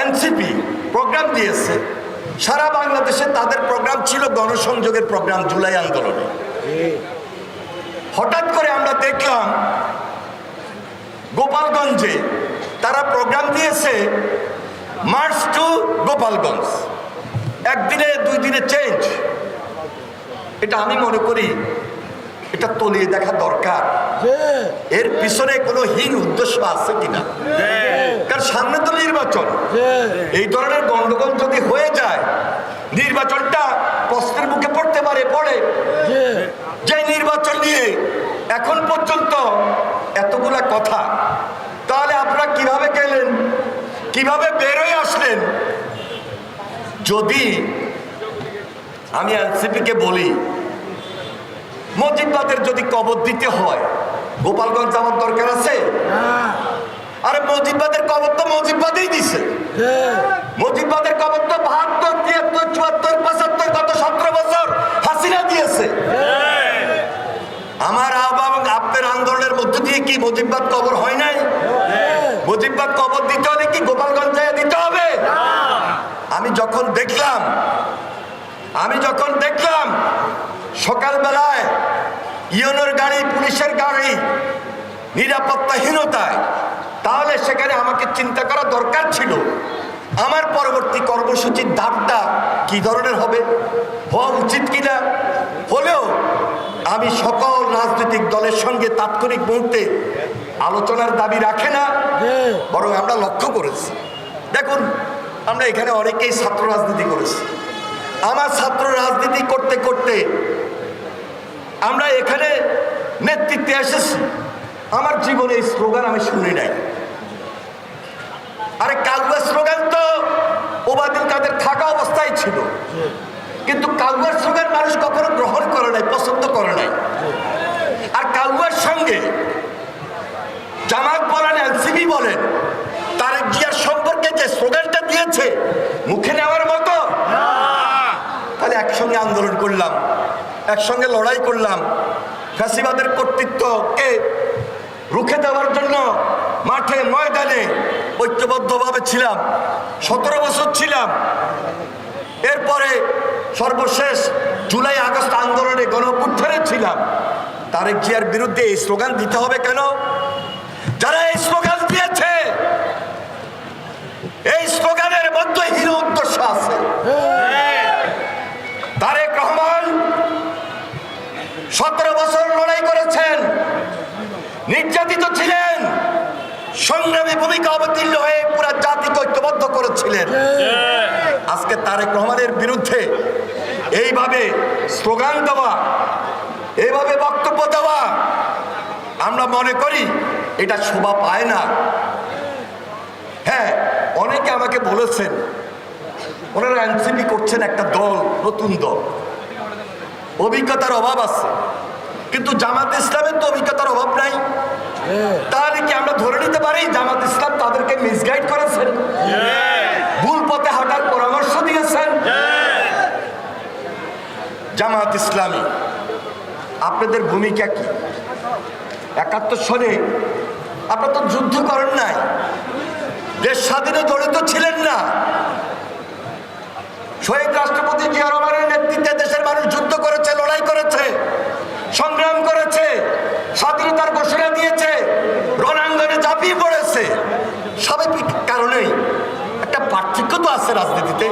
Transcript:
NCP programme দিয়েছে, সারা বাংলাদেশে তাদের প্রোগ্রাম ছিল গণসংযোগের প্রোগ্রাম জুলাই আন্দোলনে। হঠাৎ করে আমরা দেখলাম গোপালগঞ্জে তারা প্রোগ্রাম দিয়েছে মার্চ টু গোপালগঞ্জ, একদিনে 2 দিনে চেঞ্জ। এটা আমি মনে করি এটা তলিয়ে দেখা দরকার, এর পিছনে কোনো হীন উদ্দেশ্য আছে কিনা। কারণ সামনে তো নির্বাচন, এই ধরনের গন্ডগোল যদি হয়ে যায় নির্বাচনটা প্রশ্নের মুখে পড়তে পারে। পড়ে যে নির্বাচন নিয়ে এখন পর্যন্ত এতগুলা কথা, তাহলে আপনারা কিভাবে গেলেন, কিভাবে বেরোয় আসলেন? যদি আমি এনসিপিকে বলি মজিদবাদের যদি কবর দিতে হয় গোপালগঞ্জ যাওয়ার দরকার আছে? আরে মজিদবাদের কবর তো মজিদবাদেই দিছে। মজিদবাদের কবর তো 72, 73, 74, 75 গত 17 বছর হাসিনা দিয়েছে। আমার এবং আপনার আন্দোলনের মধ্য দিয়ে কি মজিদবাদ কবর হয় নাই? মজিদবাদ কবর দিতে হলে কি গোপালগঞ্জ দিতে হবে? আমি যখন দেখলাম সকালবেলায় ইউনোর গাড়ি, পুলিশের গাড়ি নিরাপত্তাহীনতায়, তাহলে সেখানে আমাকে চিন্তা করা দরকার ছিল আমার পরবর্তী কর্মসূচির ধাপটা কি ধরনের হবে, হওয়া উচিত কিনা। হলেও আমি সকল রাজনৈতিক দলের সঙ্গে তাৎক্ষণিক মুহূর্তে আলোচনার দাবি রাখে না, বরং আমরা লক্ষ্য করেছি। দেখুন, আমরা এখানে অনেকেই ছাত্র রাজনীতি করেছি। আমার ছাত্র রাজনীতি করতে করতে আমরা এখানে নেতৃত্বে এসেছি। আমার জীবনে এই স্লোগান আমি শুনি নাই। আরে কালুয়া স্লোগান তো ওবায়দুল কাদের থাকা অবস্থায় ছিল, কিন্তু কালুয়ার স্লোগান মানুষ কখনো গ্রহণ করে নাই, পছন্দ করে নাই। আর কালুয়ার সঙ্গে জামাত বলেন, এনসিপি বলেন, তারেক জিয়ার সম্পর্কে যে স্লোগানটা দিয়েছে মুখে নেওয়ার মতো। তাহলে একসঙ্গে আন্দোলন করলাম, একসঙ্গে লড়াই করলাম, ফ্যাসিবাদের কর্তৃত্বকে রুখে দেওয়ার জন্য মাঠে ময়দানে ঐক্যবদ্ধভাবে ছিলাম। 17 বছর ছিলাম। এরপরে সর্বশেষ জুলাই আগস্ট আন্দোলনে গণঅভ্যুত্থানে ছিলাম। তারেক জিয়ার বিরুদ্ধে এই স্লোগান দিতে হবে কেন? যারা এই স্লোগান দিয়েছে, এই স্লোগানের মধ্যে হীন উদ্দেশ্য আছে। তারেক রহমান 17 বছর লড়াই করেছেন, নির্যাতিত ছিলেন, সংগ্রামী ভূমিকা অবতীর্ণ হয়ে পুরা জাতিকে ঐক্যবদ্ধ করেছিলেন। আজকে তারেক রহমানের বিরুদ্ধে এইভাবে স্লোগান দেওয়া, এইভাবে বক্তব্য দেওয়া, আমরা মনে করি এটা শোভা পায় না। হ্যাঁ, অনেকে আমাকে বলেছেন ওনারা এনসিপি করছেন একটা দল, নতুন দল, অভিজ্ঞতার অভাব আছে। কিন্তু জামাত ইসলামের তো অভিজ্ঞতার অভাব নাই। তাহলে কি আমরা ধরে নিতে পারি জামাত ইসলাম তাদেরকে মিসগাইড করেছেন, ভুল পথে হাঁটার পরামর্শ দিয়েছেন? জামাত ইসলামী আপনাদের ভূমিকা কি? 71 সনে আপনারা তো যুদ্ধ করেন নাই, দেশ স্বাধীনে জড়িত ছিলেন না। শহীদ রাষ্ট্রপতি জিয়া রহমানের নেতৃত্বে দেশের মানুষ যুদ্ধ করেছে, লড়াই করেছে, সংগ্রাম করেছে, স্বাধীনতার ঘোষণা দিয়েছে, রণাঙ্গনে ঝাঁপিয়ে পড়েছে। স্বাভাবিক কারণেই একটা পার্থক্য তো আছে রাজনীতিতে।